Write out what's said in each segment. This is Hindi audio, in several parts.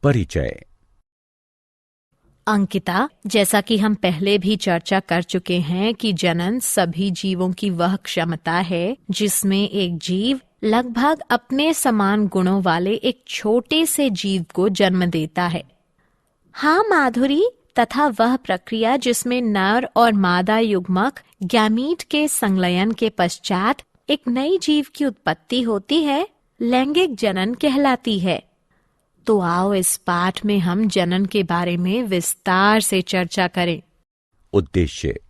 परिचय। अंकिता, जैसा कि हम पहले भी चर्चा कर चुके हैं कि जनन सभी जीवों की वह क्षमता है जिसमें एक जीव लगभग अपने समान गुणों वाले एक छोटे से जीव को जन्म देता है। हाँ माधुरी, तथा वह प्रक्रिया जिसमें नर और मादा युग्मक गैमीट के संलयन के पश्चात एक नई जीव की उत्पत्ति होती है, लैंगिक जनन कहलाती है। तो आओ इस पाठ में हम जनन के बारे में विस्तार से चर्चा करें। उद्देश्य।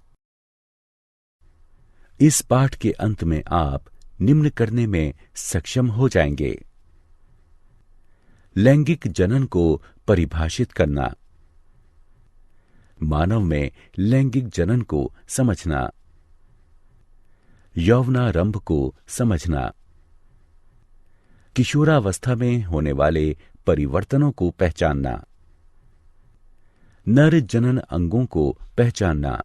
इस पाठ के अंत में आप निम्न करने में सक्षम हो जाएंगे: लैंगिक जनन को परिभाषित करना, मानव में लैंगिक जनन को समझना, यौवनारंभ को समझना, किशोरावस्था में होने वाले परिवर्तनों को पहचानना, नर जनन अंगों को पहचानना,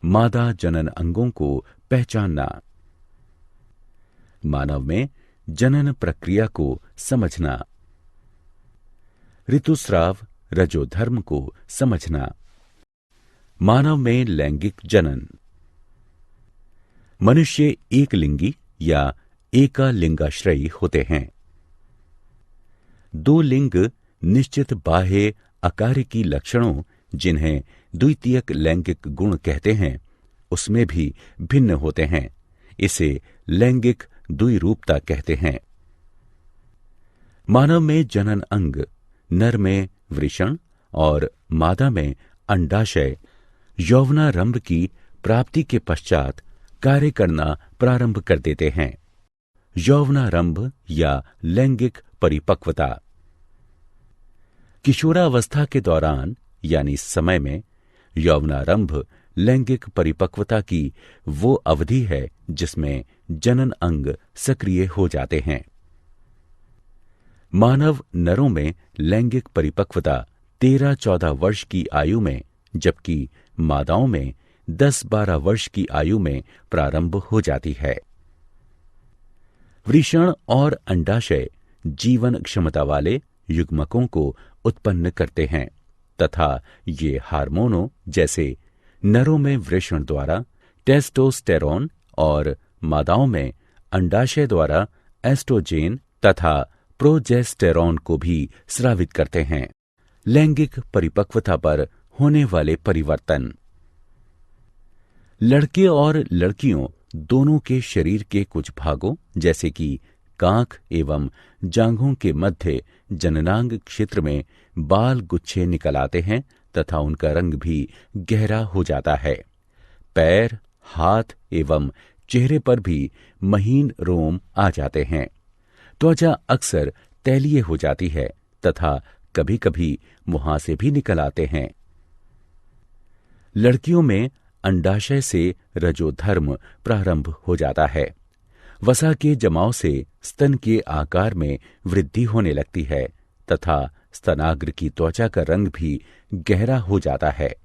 मादा जनन अंगों को पहचानना, मानव में जनन प्रक्रिया को समझना, ऋतुस्राव रजोधर्म को समझना, मानव में लैंगिक जनन। मनुष्य एक लिंगी या एकालिंगाश्रयी होते हैं। दो लिंग निश्चित बाह्य अकार्यकी लक्षणों, जिन्हें द्वितीयक लैंगिक गुण कहते हैं, उसमें भी भिन्न होते हैं। इसे लैंगिक द्विरूपता कहते हैं। मानव में जनन अंग नर में वृषण और मादा में अंडाशय यौवनारंभ की प्राप्ति के पश्चात कार्य करना प्रारंभ कर देते हैं। यौवनारंभ या लैंगिक परिपक्वता। किशोरावस्था के दौरान यानी समय में यौवनारंभ लैंगिक परिपक्वता की वो अवधि है जिसमें जनन अंग सक्रिय हो जाते हैं। मानव नरों में लैंगिक परिपक्वता 13-14 वर्ष की आयु में, जबकि मादाओं में 10-12 वर्ष की आयु में प्रारंभ हो जाती है। वृषण और अंडाशय जीवन क्षमता वाले युग्मकों को उत्पन्न करते हैं तथा ये हार्मोनों जैसे नरों में वृषण द्वारा टेस्टोस्टेरोन और मादाओं में अंडाशय द्वारा एस्ट्रोजेन तथा प्रोजेस्टेरोन को भी स्रावित करते हैं। लैंगिक परिपक्वता पर होने वाले परिवर्तन। लड़के और लड़कियों दोनों के शरीर के कुछ भागों जैसे कि कांख एवं जांघों के मध्य जननांग क्षेत्र में बाल गुच्छे निकल आते हैं तथा उनका रंग भी गहरा हो जाता है। पैर, हाथ एवं चेहरे पर भी महीन रोम आ जाते हैं। त्वचा अक्सर तैलीय हो जाती है तथा कभी-कभी मुहासे भी निकल आते हैं। लड़कियों में अंडाशय से रजोधर्म प्रारंभ हो जाता है। वसा के जमाव से स्तन के आकार में वृद्धि होने लगती है तथा स्तनाग्र की त्वचा का रंग भी गहरा हो जाता है।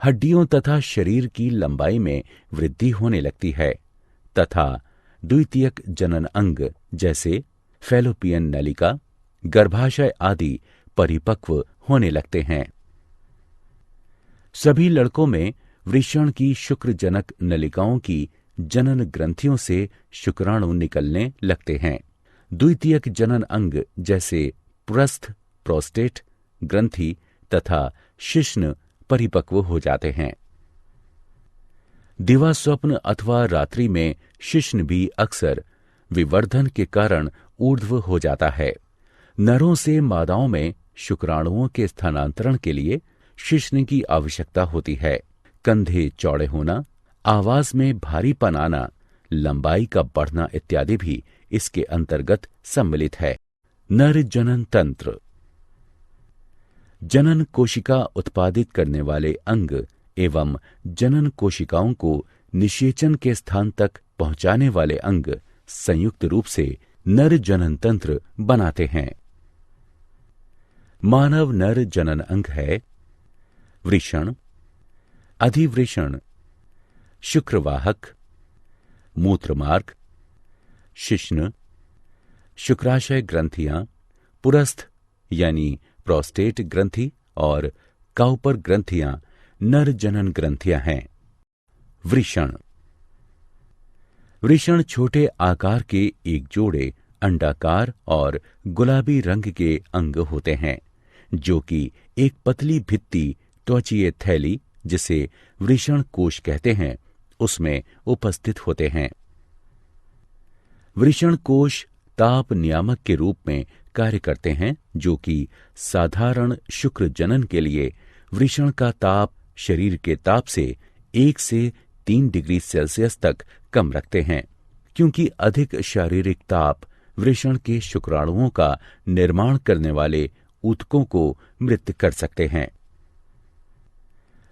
हड्डियों तथा शरीर की लंबाई में वृद्धि होने लगती है तथा द्वितीयक जनन अंग जैसे फैलोपियन नलिका, गर्भाशय आदि परिपक्व होने लगते हैं। सभी लड़कों में वृषण की शुक्रजनक नलिकाओं की जनन ग्रंथियों से शुक्राणु निकलने लगते हैं। द्वितीयक जनन अंग जैसे पुरस्थ, प्रोस्टेट ग्रंथि तथा शिश्न परिपक्व हो जाते हैं। दिवा स्वप्न अथवा रात्रि में शिश्न भी अक्सर विवर्धन के कारण ऊर्ध्व हो जाता है। नरों से मादाओं में शुक्राणुओं के स्थानांतरण के लिए शिश्न की आवश्यकता होती है। कंधे चौड़े होना, आवाज में भारीपन आना, लंबाई का बढ़ना इत्यादि भी इसके अंतर्गत सम्मिलित है। नर जनन तंत्र। जनन कोशिका उत्पादित करने वाले अंग एवं जनन कोशिकाओं को निषेचन के स्थान तक पहुंचाने वाले अंग संयुक्त रूप से नर जनन तंत्र बनाते हैं। मानव नर जनन अंग है वृषण, अधिवृषण, शुक्रवाहक, मूत्रमार्ग, शिश्न, शुक्राशय ग्रंथियां, पुरस्थ यानी प्रोस्टेट ग्रंथि और काउपर ग्रंथियां नर जनन ग्रंथियां हैं। वृषण। वृषण छोटे आकार के एक जोड़े अंडाकार और गुलाबी रंग के अंग होते हैं, जो कि एक पतली भित्ति त्वचीय थैली, जिसे वृषण कोश कहते हैं, उसमें उपस्थित होते हैं। वृषण कोश ताप नियामक के रूप में कार्य करते हैं, जो कि साधारण शुक्र जनन के लिए वृषण का ताप शरीर के ताप से 1 से 3 डिग्री सेल्सियस तक कम रखते हैं, क्योंकि अधिक शारीरिक ताप वृषण के शुक्राणुओं का निर्माण करने वाले ऊतकों को मृत कर सकते हैं।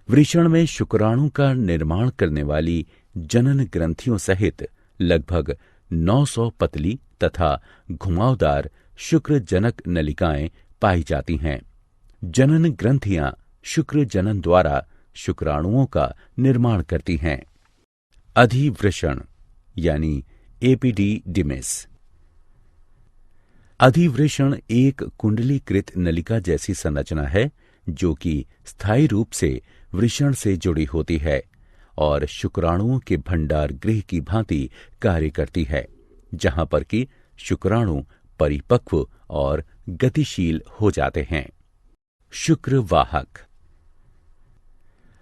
वृषण में शुक्राणु का निर्माण करने वाली जनन ग्रंथियों सहित लगभग 900 पतली तथा घुमावदार शुक्र जनक नलिकाएं पाई जाती हैं। जनन ग्रंथियां शुक्र जनन द्वारा शुक्राणुओं का निर्माण करती हैं। अधिवृषण यानी एपिडिडिमिस। अधिवृषण एक कुंडलीकृत नलिका जैसी संरचना है, जो कि स्थायी रूप से वृषण से जुड़ी होती है और शुक्राणुओं के भंडार गृह की भांति कार्य करती है, जहां पर कि शुक्राणु परिपक्व और गतिशील हो जाते हैं। शुक्रवाहक।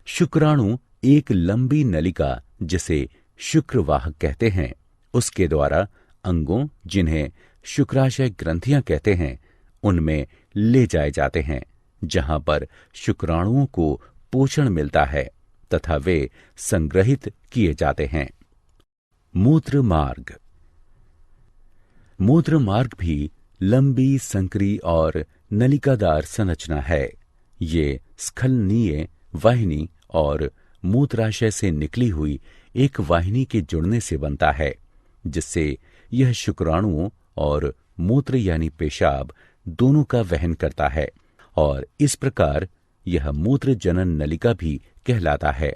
शुक्राणु एक लंबी नलिका, जिसे शुक्रवाहक कहते हैं, उसके द्वारा अंगों, जिन्हें शुक्राशय ग्रंथियां कहते हैं, उनमें ले जाए जाते हैं, जहां पर शुक्राणुओं को पोषण मिलता है तथा वे संग्रहित किए जाते हैं। मूत्र मार्ग। मूत्र मार्ग भी लंबी, संकरी और नलिकादार संरचना है। ये स्खलनीय वाहिनी और मूत्राशय से निकली हुई एक वाहिनी के जुड़ने से बनता है, जिससे यह शुक्राणुओं और मूत्र यानी पेशाब दोनों का वहन करता है, और इस प्रकार यह मूत्र जनन नलिका भी कहलाता है।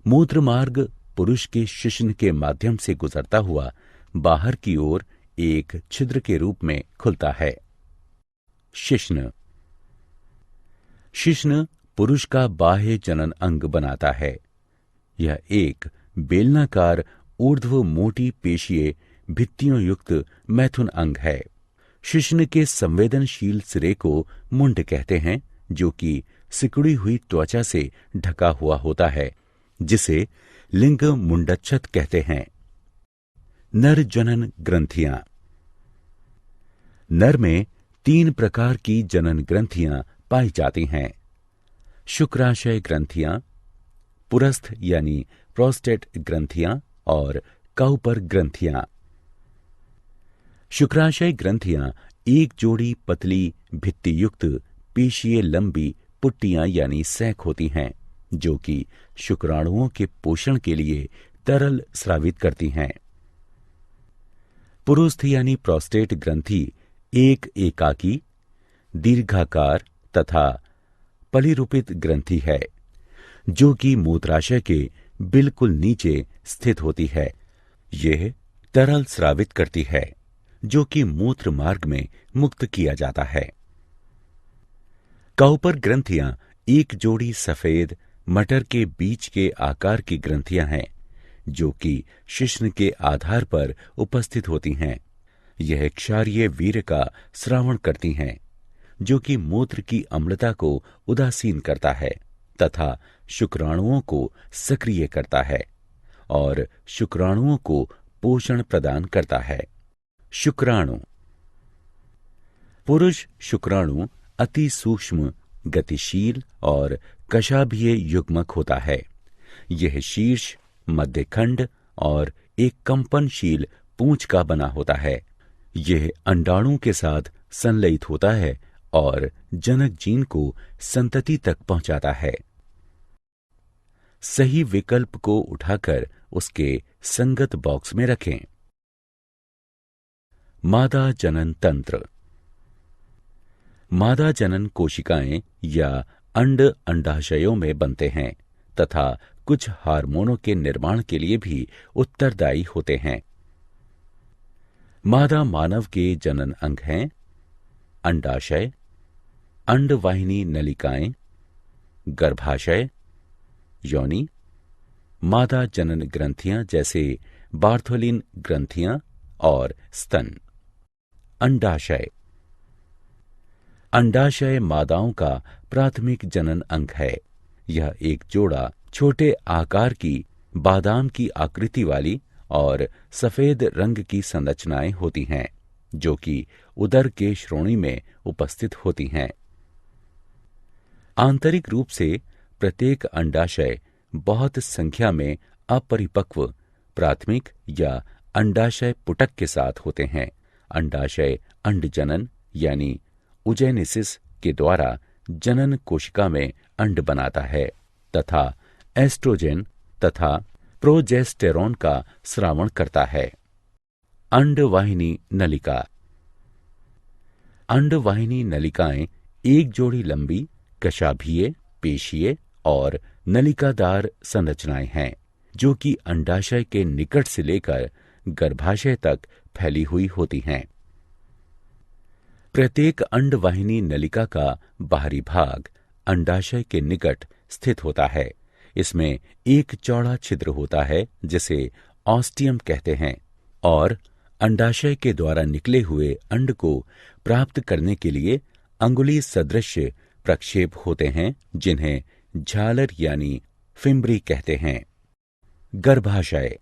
मूत्र मार्ग पुरुष के शिश्न के माध्यम से गुजरता हुआ बाहर की ओर एक छिद्र के रूप में खुलता है। शिश्न। शिश्न पुरुष का बाह्य जनन अंग बनाता है। यह एक बेलनाकार ऊर्ध्व मोटी पेशीय भित्तियों युक्त मैथुन अंग है। शिश्न के संवेदनशील सिरे को मुंड कहते हैं, जो कि सिकुड़ी हुई त्वचा से ढका हुआ होता है, जिसे लिंग मुंडच्छत कहते हैं। नर जनन ग्रंथियां। नर में 3 प्रकार की जनन ग्रंथियां पाई जाती हैं। शुक्राशय ग्रंथियां, पुरस्थ यानी प्रोस्टेट ग्रंथियां और काउपर ग्रंथियां। शुक्राशय ग्रंथियां एक जोड़ी पतली भित्ति युक्त पेशीय लंबी पुट्टियां यानी सैक होती हैं, जो कि शुक्राणुओं के पोषण के लिए तरल स्रावित करती हैं। पुरुस्थ यानी प्रोस्टेट ग्रंथि एक एकाकी, दीर्घाकार तथा पलिरूपित ग्रंथि है, जो कि मूत्राशय के बिल्कुल नीचे स्थित होती है। यह तरल स्रावित करती है, जो कि मूत्र मार्ग में मुक्त किया जाता है। काउपर ग्रंथियां एक जोड़ी सफेद मटर के बीज के आकार की ग्रंथियां हैं, जो कि शिश्न के आधार पर उपस्थित होती हैं। यह क्षारीय वीर्य का स्रावण करती हैं, जो कि मूत्र की अम्लता को उदासीन करता है तथा शुक्राणुओं को सक्रिय करता है और शुक्राणुओं को पोषण प्रदान करता है। शुक्राणु। पुरुष शुक्राणु अति सूक्ष्म, गतिशील और कशाभीय युग्मक होता है। यह शीर्ष, मध्यखंड और एक कंपनशील पूंछ का बना होता है। यह अंडाणु के साथ संलयित होता है और जनक जीन को संतति तक पहुंचाता है। सही विकल्प को उठाकर उसके संगत बॉक्स में रखें। मादा जनन तंत्र। मादा जनन कोशिकाएं या अंड अंडाशयों में बनते हैं तथा कुछ हार्मोनों के निर्माण के लिए भी उत्तरदायी होते हैं। मादा मानव के जनन अंग हैं अंडाशय, अंडवाहिनी नलिकाएं, गर्भाशय, योनि, मादा जनन ग्रंथियां जैसे बार्थोलिन ग्रंथियां और स्तन। अंडाशय। अंडाशय मादाओं का प्राथमिक जनन अंग है। यह एक जोड़ा छोटे आकार की बादाम की आकृति वाली और सफेद रंग की संरचनाएं होती हैं, जो कि उदर के श्रोणि में उपस्थित होती हैं। आंतरिक रूप से प्रत्येक अंडाशय बहुत संख्या में अपरिपक्व प्राथमिक या अंडाशय पुटक के साथ होते हैं। अंडाशय अंडजनन यानी उजेनेसिस के द्वारा जनन कोशिका में अंड बनाता है तथा एस्ट्रोजेन तथा प्रोजेस्टेरोन का स्रावण करता है। अंडवाहिनी नलिका। अंडवाहिनी नलिकाएं एक जोड़ी लंबी कशाभीय, पेशीय और नलिकादार संरचनाएं हैं, जो कि अंडाशय के निकट से लेकर गर्भाशय तक फैली हुई होती हैं। प्रत्येक अंडवाहिनी नलिका का बाहरी भाग अंडाशय के निकट स्थित होता है। इसमें एक चौड़ा छिद्र होता है जिसे ऑस्टियम कहते हैं और अंडाशय के द्वारा निकले हुए अंड को प्राप्त करने के लिए अंगुली सदृश प्रक्षेप होते हैं, जिन्हें झालर यानी फिम्बरी कहते हैं। गर्भाशय।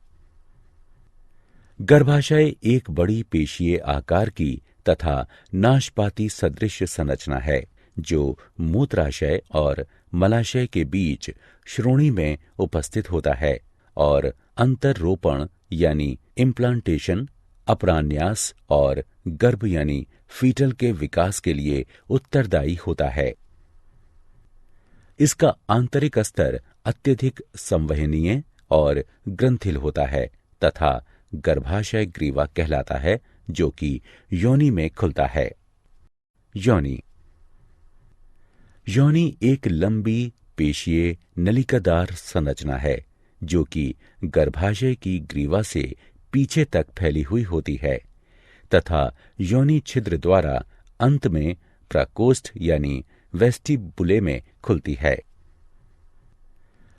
गर्भाशय एक बड़ी पेशीय आकार की तथा नाशपाती सदृश संरचना है, जो मूत्राशय और मलाशय के बीच श्रोणि में उपस्थित होता है और अंतररोपण यानी इम्प्लांटेशन, अपरान्यास और गर्भ यानी फीटल के विकास के लिए उत्तरदायी होता है। इसका आंतरिक स्तर अत्यधिक संवहनीय और ग्रंथिल होता है तथा गर्भाशय ग्रीवा कहलाता है, जो कि योनि में खुलता है। योनि। योनि एक लंबी पेशीय नलिकादार संरचना है, जो कि गर्भाशय की ग्रीवा से पीछे तक फैली हुई होती है तथा योनि छिद्र द्वारा अंत में प्रकोष्ठ यानी वेस्टिबुले में खुलती है।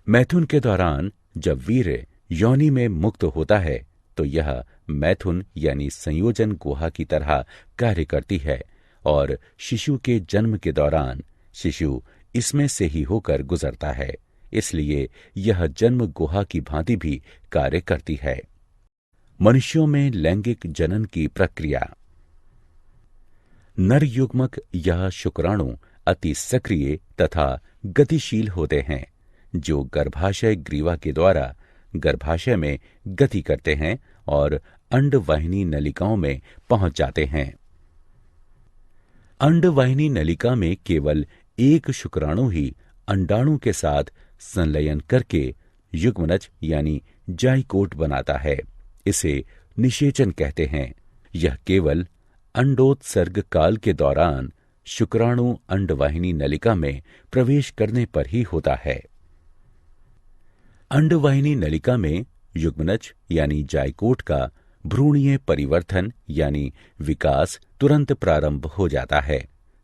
मैथुन के दौरान जब वीर्य योनि में मुक्त होता है तो यह मैथुन यानी संयोजन गुहा की तरह कार्य करती है और शिशु के जन्म के दौरान शिशु इसमें से ही होकर गुजरता है, इसलिए यह जन्म गुहा की भांति भी कार्य करती है। मनुष्यों में लैंगिक जनन की प्रक्रिया। नर युग्मक या शुक्राणु अति सक्रिय तथा गतिशील होते हैं, जो गर्भाशय ग्रीवा के द्वारा गर्भाशय में गति करते हैं और अंडवाहिनी नलिकाओं में पहुंच जाते हैं। अंडवाहिनी नलिका में केवल एक शुक्राणु ही अंडाणु के साथ संलयन करके युग्मनज यानी जाइकोट बनाता है। इसे निषेचन कहते हैं। यह केवल अंडोत्सर्ग काल के दौरान शुक्राणु अंडवाहिनी नलिका में प्रवेश करने पर ही होता है। अंडवाहिनी नलिका में युग्मनज यानी जाइकोट का भ्रूणीय परिवर्तन यानी विकास तुरंत प्रारंभ हो जाता है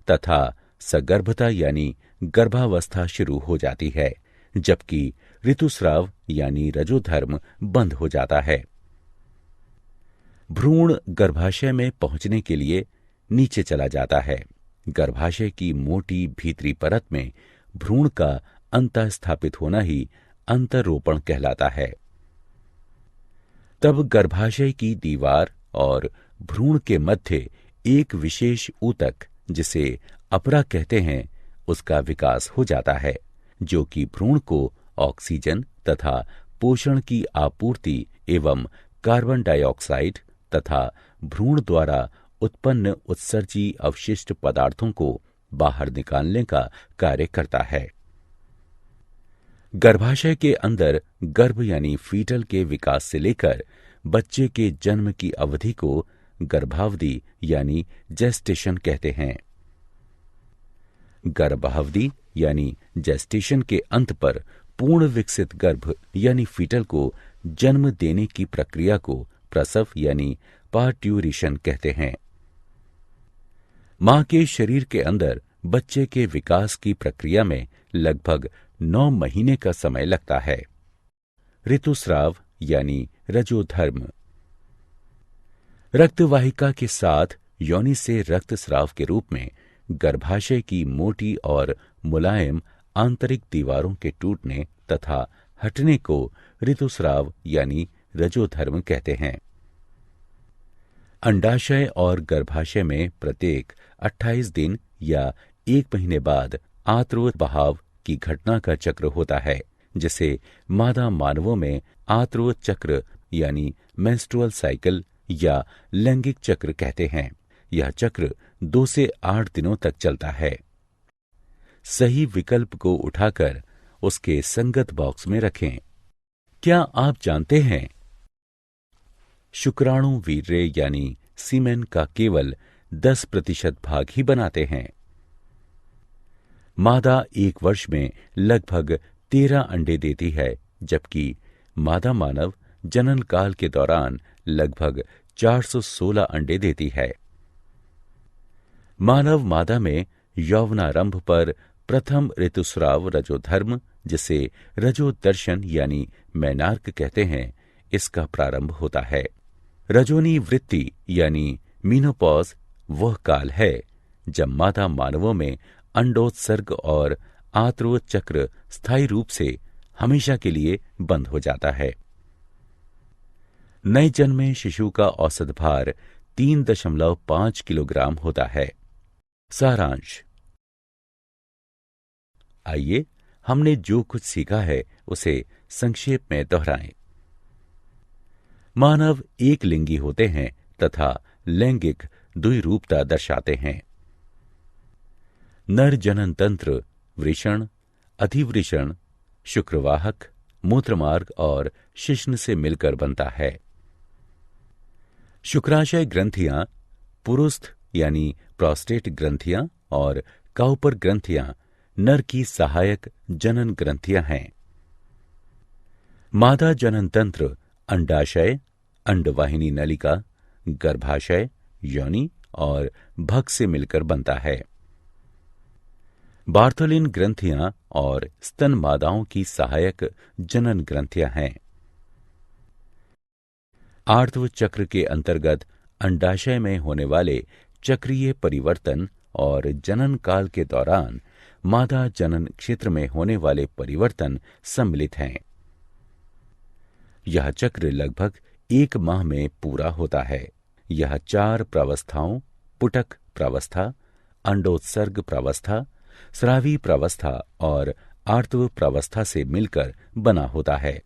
तथा सगर्भता यानी गर्भावस्था शुरू हो जाती है, जबकि ऋतुस्राव यानी रजोधर्म बंद हो जाता है। भ्रूण गर्भाशय में पहुंचने के लिए नीचे चला जाता है। गर्भाशय की मोटी भीतरी परत में भ्रूण का अंतः स्थापित होना ही अंतरोपण कहलाता है। तब गर्भाशय की दीवार और भ्रूण के मध्य एक विशेष ऊतक, जिसे अपरा कहते हैं, उसका विकास हो जाता है, जो कि भ्रूण को ऑक्सीजन तथा पोषण की आपूर्ति एवं कार्बन डाइऑक्साइड तथा भ्रूण द्वारा उत्पन्न उत्सर्जी अवशिष्ट पदार्थों को बाहर निकालने का कार्य करता है। गर्भाशय के अंदर गर्भ यानी फीटल के विकास से लेकर बच्चे के जन्म की अवधि को गर्भावधि यानी जेस्टेशन कहते हैं। गर्भावधि यानी जेस्टेशन के अंत पर पूर्ण विकसित गर्भ यानी फीटल को जन्म देने की प्रक्रिया को प्रसव यानी पार्ट्यूरेशन कहते हैं। मां के शरीर के अंदर बच्चे के विकास की प्रक्रिया में लगभग 9 महीने का समय लगता है। ऋतुस्राव यानी रजोधर्म। रक्तवाहिका के साथ योनि से रक्तस्राव के रूप में गर्भाशय की मोटी और मुलायम आंतरिक दीवारों के टूटने तथा हटने को ऋतुस्राव यानी रजोधर्म कहते हैं। अंडाशय और गर्भाशय में प्रत्येक 28 दिन या 1 महीने बाद आत्व बहाव की घटना का चक्र होता है, जिसे मादा मानवों में आत्व चक्र यानी मेंस्ट्रुअल साइकिल या लैंगिक चक्र कहते हैं। यह चक्र 2 से 8 दिनों तक चलता है। सही विकल्प को उठाकर उसके संगत बॉक्स में रखें। क्या आप जानते हैं शुक्राणु वीर्य यानी सीमेन का केवल 10% भाग ही बनाते हैं। मादा 1 वर्ष में लगभग 13 अंडे देती है, जबकि मादा मानव जनन काल के दौरान लगभग 416 अंडे देती है। मानव मादा में यौवनारंभ पर प्रथम ऋतुस्राव रजोधर्म, जिसे रजोदर्शन यानी मैनार्क कहते हैं, इसका प्रारंभ होता है। रजोनी वृत्ति यानी मीनोपॉज वह काल है जब मादा मानवों में अंडोत्सर्ग और आत्व चक्र स्थायी रूप से हमेशा के लिए बंद हो जाता है। नए जन्मे शिशु का औसत भार 3.5 किलोग्राम होता है। सारांश। आइए हमने जो कुछ सीखा है उसे संक्षेप में दोहराएं। मानव एक लिंगी होते हैं तथा लैंगिक द्विरूपता दर्शाते हैं। नर जनन तंत्र वृषण, अधिवृषण, शुक्रवाहक, मूत्रमार्ग और शिश्न से मिलकर बनता है। शुक्राशय ग्रंथियां पुरुस्थ यानी प्रोस्टेट ग्रंथियां और काउपर ग्रंथियां नर की सहायक जनन ग्रंथियां हैं। मादा जनन तंत्र अंडाशय, अंडवाहिनी नलिका, गर्भाशय, योनि और भग से मिलकर बनता है। बार्थोलिन ग्रंथियां और स्तन मादाओं की सहायक जनन ग्रंथियां हैं। आर्तव चक्र के अंतर्गत अंडाशय में होने वाले चक्रीय परिवर्तन और जनन काल के दौरान मादा जनन क्षेत्र में होने वाले परिवर्तन सम्मिलित हैं। यह चक्र लगभग 1 माह में पूरा होता है। यह 4 प्रावस्थाओं पुटक प्रावस्था, अंडोत्सर्ग प्रावस्था, स्रावी प्रावस्था और आर्तव प्रावस्था से मिलकर बना होता है।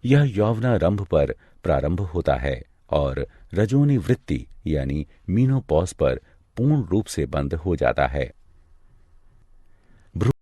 यह यौवनारंभ पर प्रारंभ होता है और रजोनी वृत्ति यानी मीनोपॉज पर पूर्ण रूप से बंद हो जाता है।